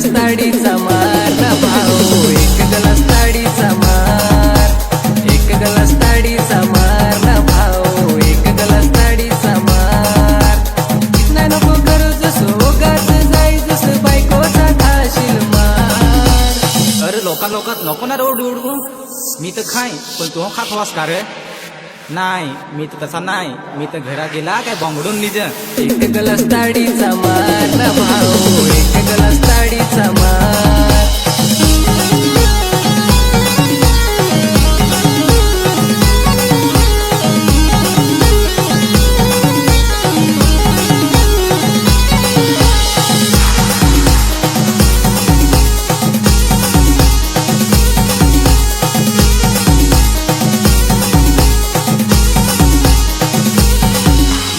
ताडीचा मार ना भाऊ, एक गलास ताडीचा मार, एक गलास ताडीचा मार ना भाऊ, एक गलास ताडीचा मार. नाही नको करू जसं ओगाच जाई जसं बायकोचा खाशील मार. अरे लोकात नको ना रोड उडवू. मी तर खाय पण तू खात वास का रे? नाही मी तर तसा नाही, मी तर घरा गेला काय बांगडून निज. एक गलास ताडीचा मार ना भाऊ, एक गलास ताडीचा मार.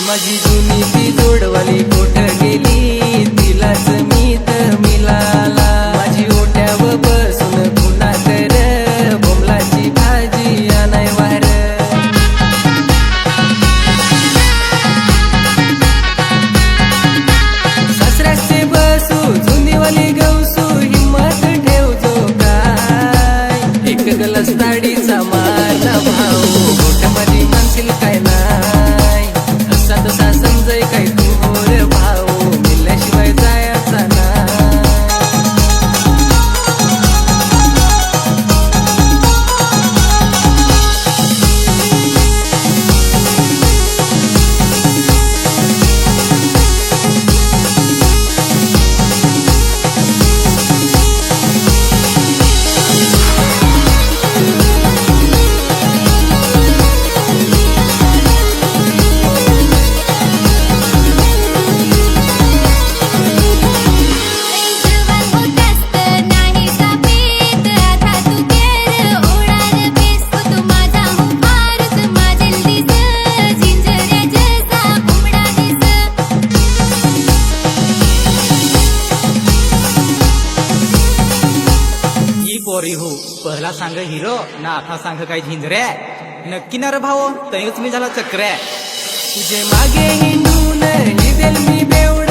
माझी जुनी ती जोडवाली कोठ गेली, तिलाच मी तर मिळाला. माझी ओट्यावर बसून पुन्हा कर बोंबलाची भाजी आणाय वार. सासऱ्याचे बसू जुनीवाली गवसू हिम्मत ठेवतो काय. एक गलास ताडीचा मार ना भाऊ, गोठ्यामध्ये मानशील काय नाही. तसा समजाय काय तू मोर भाऊ, मिळल्याशिवाय जायचा ना. पोरी हो पहिला सांग हिरो ना आता सांग काय झिंजरे. नक्की ना रे भाऊ, तरीच मी झाला चक्रे. तुझे मागे हिंडून ही देल मी बेवड